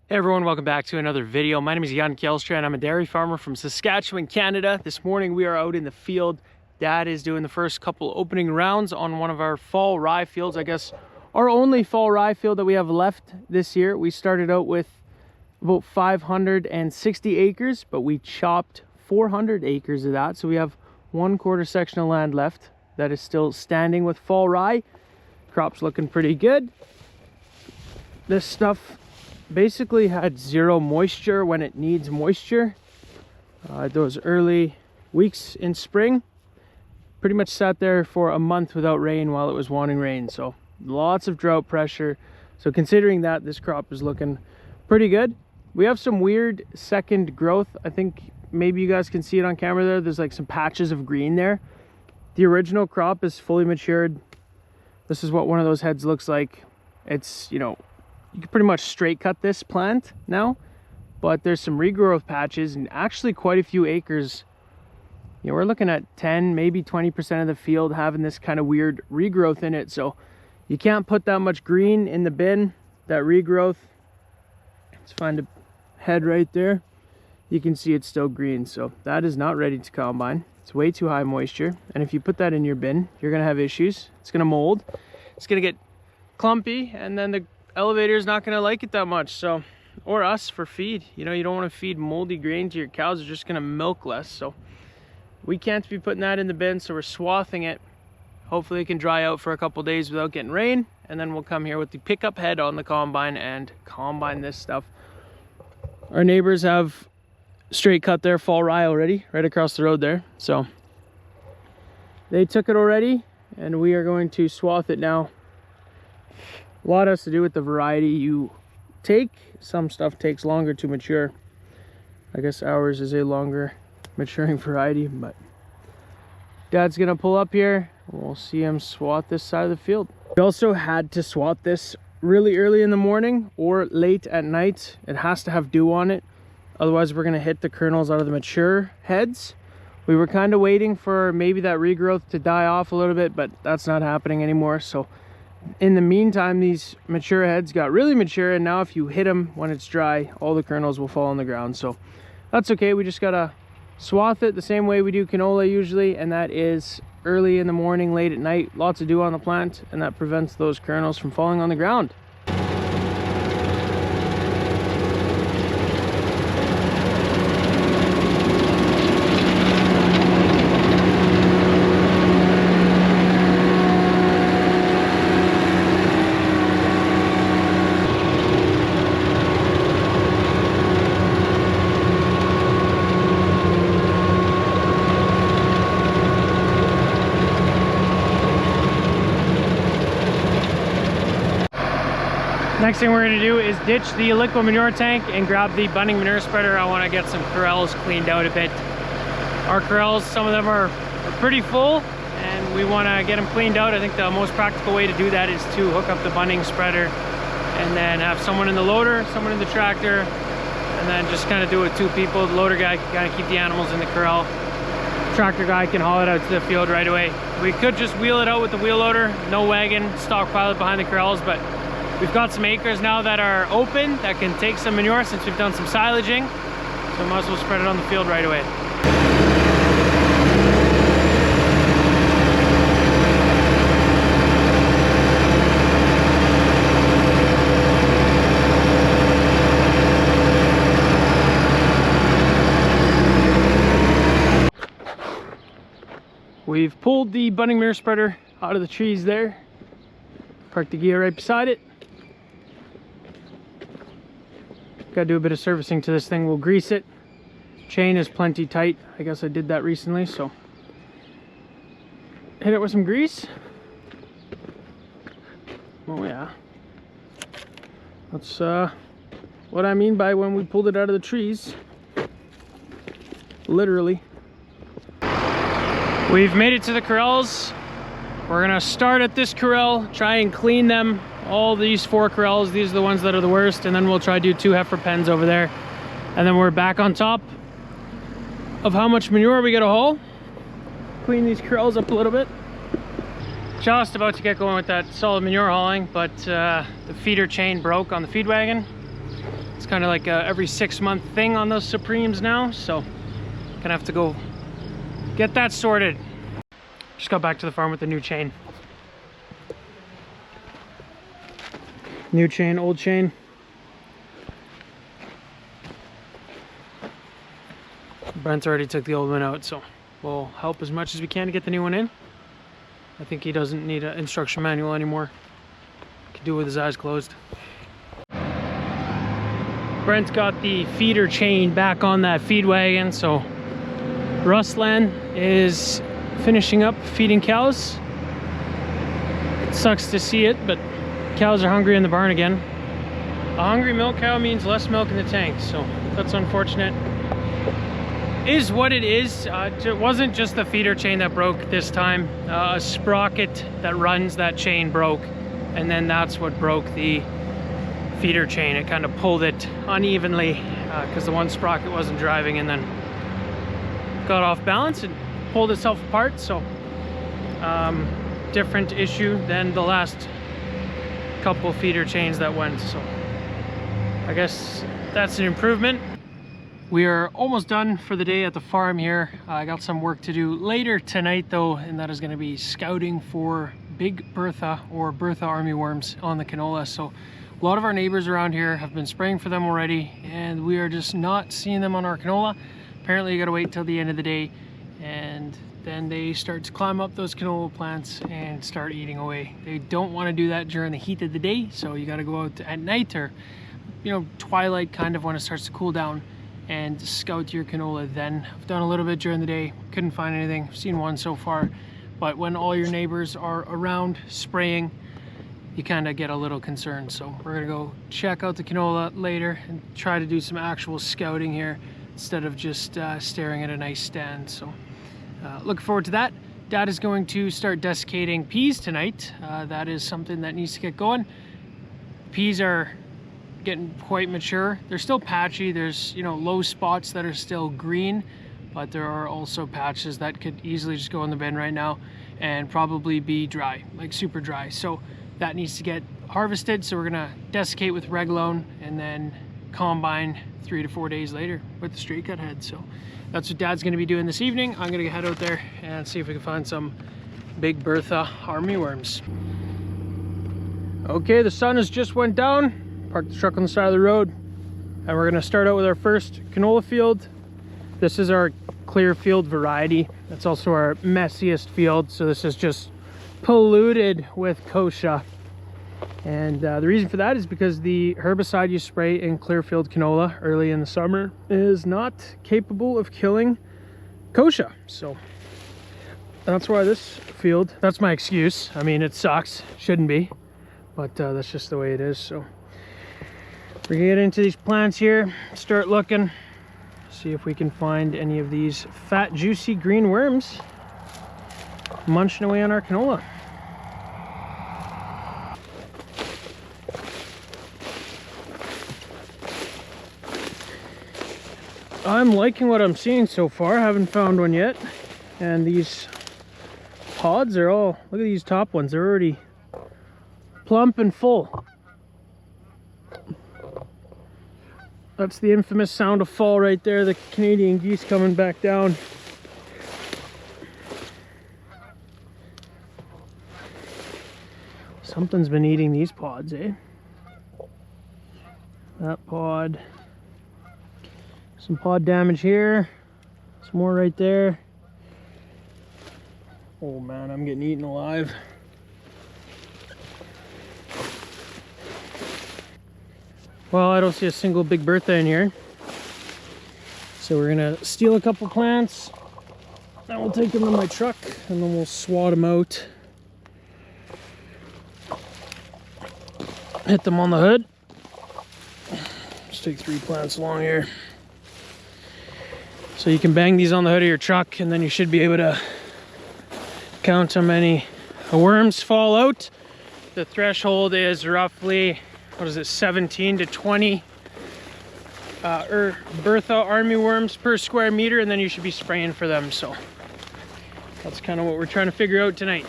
Hey everyone, welcome back to another video. My name is Jan Kjelstra and I'm a dairy farmer from Saskatchewan, Canada. This morning we are out in the field. Dad is doing the first couple opening rounds on one of our fall rye fields. I guess our only fall rye field that we have left this year. We started out with about 560 acres, but we chopped 400 acres of that. So we have 1/4 section of land left that is still standing with fall rye. Crop's looking pretty good. This stuff basically had zero moisture when it needs moisture. Those early weeks in spring pretty much sat there for a month without rain while it was wanting rain, so lots of drought pressure. So considering that, this crop is looking pretty good. We have some weird second growth. I think maybe you guys can see it on camera there. There's like some patches of green there. The original crop is fully matured. This is what one of those heads looks like. It's, you know, you can pretty much straight cut this plant now, but there's some regrowth patches and actually quite a few acres. You know, we're looking at 10, maybe 20% of the field having this kind of weird regrowth in it. So you can't put that much green in the bin, that regrowth. Let's find a head right there. You can see it's still green. So that is not ready to combine. It's way too high moisture. And if you put that in your bin, you're gonna have issues. It's gonna mold. It's gonna get clumpy, and then the elevator is not going to like it that much. So, or us for feed, you know, you don't want to feed moldy grain to your cows. They're just going to milk less. So we can't be putting that in the bin, so we're swathing it. Hopefully it can dry out for a couple days without getting rain, and then we'll come here with the pickup head on the combine and combine this stuff. Our neighbors have straight cut their fall rye already right across the road there, so they took it already and we are going to swath it now. A lot has to do with the variety you take. Some stuff takes longer to mature. I guess ours is a longer maturing variety, but Dad's gonna pull up here. We'll see him swath this side of the field. We also had to swath this really early in the morning or late at night. It has to have dew on it. Otherwise we're gonna hit the kernels out of the mature heads. We were kind of waiting for maybe that regrowth to die off a little bit, but that's not happening anymore. So in the meantime, these mature heads got really mature, and now if you hit them when it's dry, all the kernels will fall on the ground. So that's okay. We just gotta swath it the same way we do canola usually, and that is early in the morning, late at night. Lots of dew on the plant, and that prevents those kernels from falling on the ground. Next thing we're going to do is ditch the liquid manure tank and grab the bunning manure spreader. I want to get some corrals cleaned out a bit. Our corrals, some of them are pretty full, and we want to get them cleaned out. I think the most practical way to do that is to hook up the bunning spreader and then have someone in the loader, someone in the tractor, and then just kind of do it with two people. The loader guy can kind of keep the animals in the corral. Tractor guy can haul it out to the field right away. We could just wheel it out with the wheel loader, no wagon, stockpile it behind the corrals, but we've got some acres now that are open that can take some manure since we've done some silaging, so we might as well spread it on the field right away. We've pulled the bunning manure spreader out of the trees there, parked the gear right beside it. Gotta do a bit of servicing to this thing. We'll grease it. Chain is plenty tight. I guess I did that recently, so hit it with some grease. Oh yeah, that's what I mean by when we pulled it out of the trees, literally. We've made it to the corrals. We're gonna start at this corral, try and clean them. All these 4 corrals, these are the ones that are the worst, and then we'll try to do 2 heifer pens over there, and then we're back on top of how much manure we gotta haul. Clean these corrals up a little bit. Just about to get going with that solid manure hauling, but the feeder chain broke on the feed wagon. It's kind of like a every 6-month thing on those Supremes now, so gonna have to go get that sorted. Just got back to the farm with the new chain. New chain, old chain. Brent already took the old one out, so we'll help as much as we can to get the new one in. I think he doesn't need an instruction manual anymore. He can do it with his eyes closed. Brent got the feeder chain back on that feed wagon, so Ruslan is finishing up feeding cows. It sucks to see it, but cows are hungry in the barn again. A hungry milk cow means less milk in the tank, so that's unfortunate. Is what it is. It wasn't just the feeder chain that broke this time. A sprocket that runs that chain broke, and then that's what broke the feeder chain. It kind of pulled it unevenly because the one sprocket wasn't driving, and then got off balance and pulled itself apart. So different issue than the last couple feeder chains that went, so I guess that's an improvement. We are almost done for the day at the farm here. I got some work to do later tonight though, and that is going to be scouting for big Bertha or Bertha armyworms on the canola. So a lot of our neighbors around here have been spraying for them already, and we are just not seeing them on our canola. Apparently you got to wait till the end of the day, and then they start to climb up those canola plants and start eating away. They don't want to do that during the heat of the day, so you got to go out at night, or twilight kind of, when it starts to cool down, and scout your canola then. I've done a little bit during the day, couldn't find anything. I've seen one so far, but when all your neighbors are around spraying, you kind of get a little concerned. So we're gonna go check out the canola later and try to do some actual scouting here instead of just staring at a nice stand. So looking forward to that. Dad is going to start desiccating peas tonight. That is something that needs to get going. Peas are getting quite mature. They're still patchy. There's low spots that are still green, but there are also patches that could easily just go in the bin right now and probably be dry, like super dry. So that needs to get harvested. So we're gonna desiccate with Regulone and then combine 3 to 4 days later with the straight cut head. So that's what Dad's gonna be doing this evening. I'm gonna head out there and see if we can find some big Bertha armyworms. Okay, the sun has just went down. Parked the truck on the side of the road, and we're gonna start out with our first canola field. This is our clear field variety. That's also our messiest field. So this is just polluted with kochia. And the reason for that is because the herbicide you spray in clearfield canola early in the summer is not capable of killing kochia. So that's why this field, that's my excuse. I mean, it sucks, shouldn't be, but that's just the way it is. So we're gonna get into these plants here, start looking, see if we can find any of these fat, juicy green worms munching away on our canola. I'm liking what I'm seeing so far. I haven't found one yet. And these pods are all, look at these top ones, they're already plump and full. That's the infamous sound of fall right there, the Canadian geese coming back down. Something's been eating these pods, eh? That pod. Some pod damage here. Some more right there. Oh man, I'm getting eaten alive. Well, I don't see a single big Bertha in here. So we're gonna steal a couple plants. Then we'll take them to my truck and then we'll swat them out. Hit them on the hood. Let's take 3 plants along here. So you can bang these on the hood of your truck and then you should be able to count how many worms fall out. The threshold is roughly, what is it, 17 to 20 Bertha armyworms per square meter, and then you should be spraying for them. So that's kind of what we're trying to figure out tonight.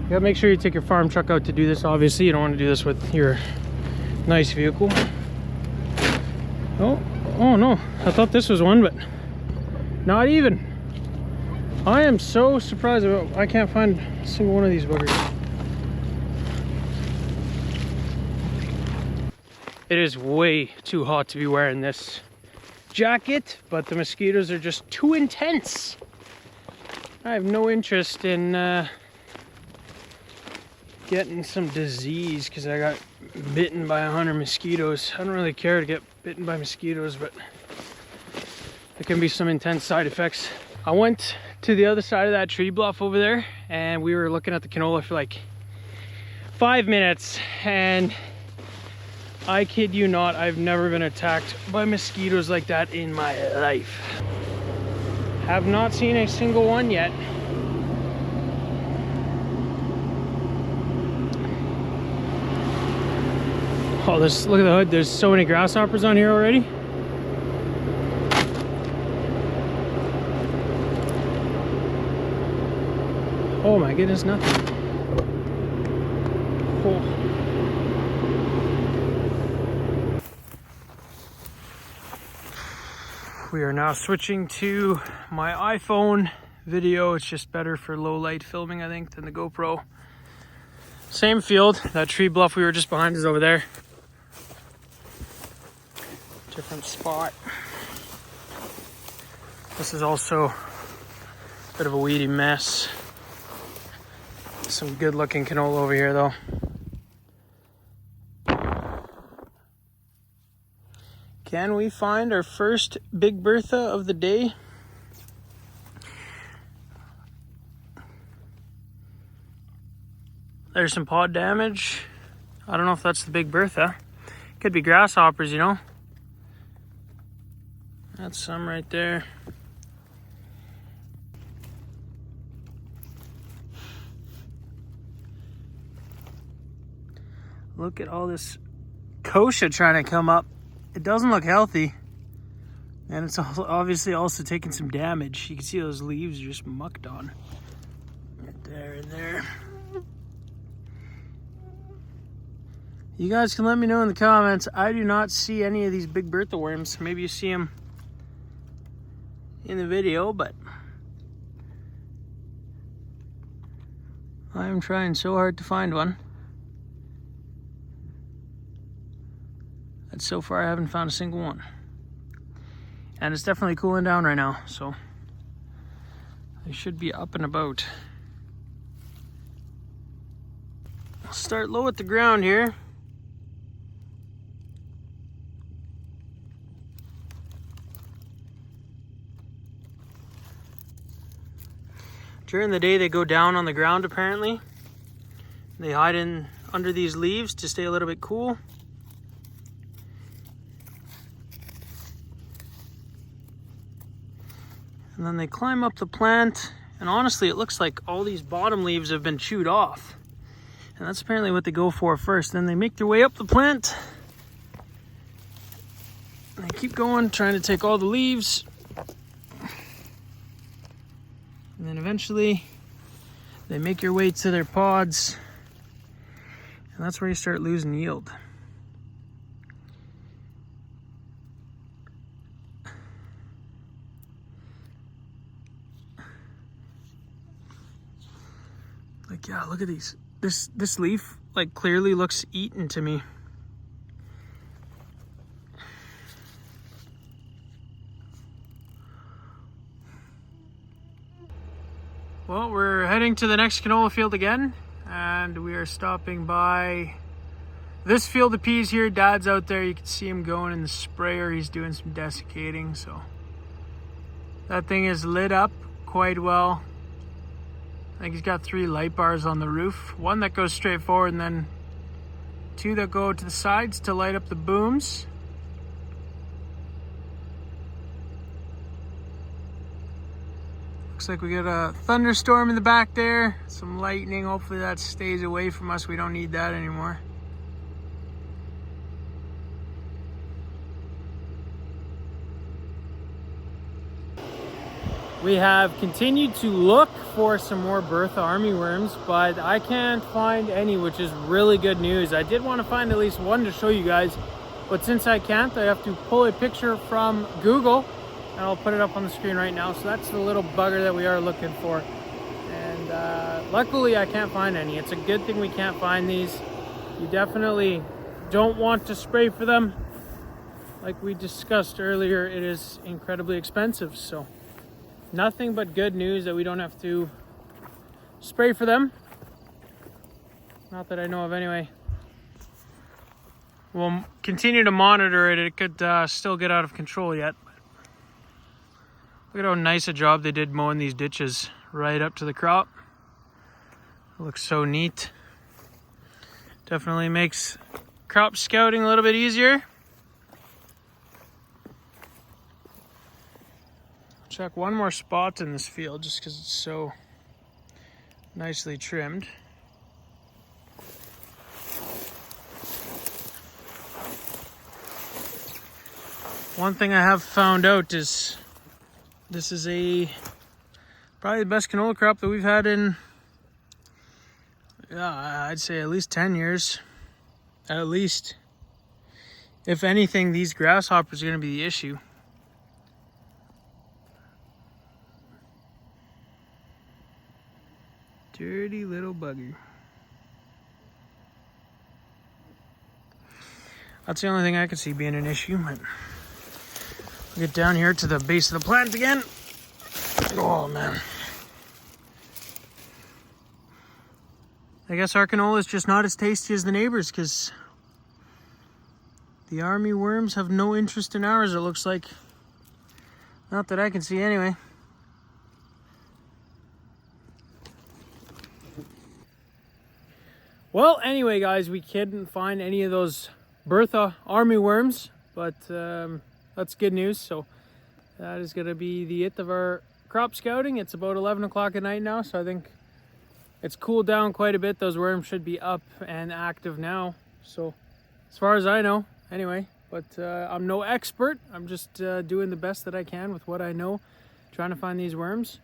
You gotta make sure you take your farm truck out to do this. Obviously, you don't want to do this with your nice vehicle. Oh no, I thought this was one, but not even. I am so surprised about, I can't find a single one of these boogers. It is way too hot to be wearing this jacket, but the mosquitoes are just too intense. I have no interest in getting some disease because I got bitten by 100 mosquitoes. I don't really care to get bitten by mosquitoes, but there can be some intense side effects. I went to the other side of that tree bluff over there and we were looking at the canola for like 5 minutes, and I kid you not, I've never been attacked by mosquitoes like that in my life. Have not seen a single one yet. Oh, look at the hood. There's so many grasshoppers on here already. Oh my goodness, nothing. Oh. We are now switching to my iPhone video. It's just better for low light filming, I think, than the GoPro. Same field. That tree bluff we were just behind is over there. Different spot. This is also a bit of a weedy mess. Some good looking canola over here though. Can we find our first Big Bertha of the day? There's some pod damage. I don't know if that's the Big Bertha. Could be grasshoppers, you know. That's some right there. Look at all this kochia trying to come up. It doesn't look healthy. And it's obviously also taking some damage. You can see those leaves are just mucked on. Right there and there. You guys can let me know in the comments. I do not see any of these Big Bertha worms. Maybe you see them in the video, but I'm trying so hard to find one. And so far I haven't found a single one. And it's definitely cooling down right now, so they should be up and about. I'll start low at the ground here. During the day they go down on the ground apparently. They hide in under these leaves to stay a little bit cool. And then they climb up the plant, and honestly it looks like all these bottom leaves have been chewed off. And that's apparently what they go for first. Then they make their way up the plant. And they keep going, trying to take all the leaves. And then eventually they make your way to their pods. And that's where you start losing yield. Like, yeah, look at these. This leaf, like, clearly looks eaten to me. Well, we're heading to the next canola field again, and we are stopping by this field of peas here. Dad's out there. You can see him going in the sprayer. He's doing some desiccating, so that thing is lit up quite well. I think he's got 3 light bars on the roof. 1 that goes straight forward, and then 2 that go to the sides to light up the booms. Looks like we got a thunderstorm in the back there. Some lightning. Hopefully that stays away from us. We don't need that anymore. We have continued to look for some more Bertha armyworms, but I can't find any, which is really good news. I did want to find at least one to show you guys, but since I can't, I have to pull a picture from Google, and I'll put it up on the screen right now. So that's the little bugger that we are looking for. And luckily I can't find any. It's a good thing we can't find these. You definitely don't want to spray for them. Like we discussed earlier, it is incredibly expensive. So nothing but good news that we don't have to spray for them. Not that I know of anyway. We'll continue to monitor it. It could still get out of control yet. Look at how nice a job they did mowing these ditches right up to the crop. It looks so neat. Definitely makes crop scouting a little bit easier. Check one more spot in this field just because it's so nicely trimmed. One thing I have found out is this is probably the best canola crop that we've had in, I'd say at least 10 years. At least. If anything, these grasshoppers are going to be the issue. Dirty little bugger. That's the only thing I could see being an issue. But we'll get down here to the base of the plant again. Oh man. I guess our canola is just not as tasty as the neighbors because the army worms have no interest in ours, it looks like. Not that I can see anyway. Well, anyway, guys, we couldn't find any of those Bertha army worms, but that's good news. So that is going to be the it of our crop scouting. It's about 11 o'clock at night now, so I think it's cooled down quite a bit. Those worms should be up and active now. So as far as I know, anyway, but I'm no expert. I'm just doing the best that I can with what I know, trying to find these worms.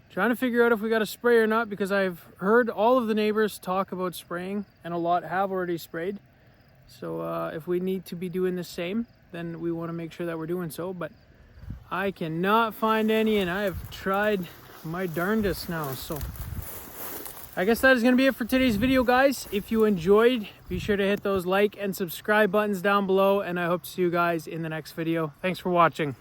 Trying to figure out if we got to spray or not, because I've heard all of the neighbors talk about spraying, and a lot have already sprayed. So if we need to be doing the same, then we want to make sure that we're doing so. But I cannot find any, and I have tried my darndest now. So I guess that is going to be it for today's video, guys. If you enjoyed, be sure to hit those like and subscribe buttons down below, and I hope to see you guys in the next video. Thanks for watching.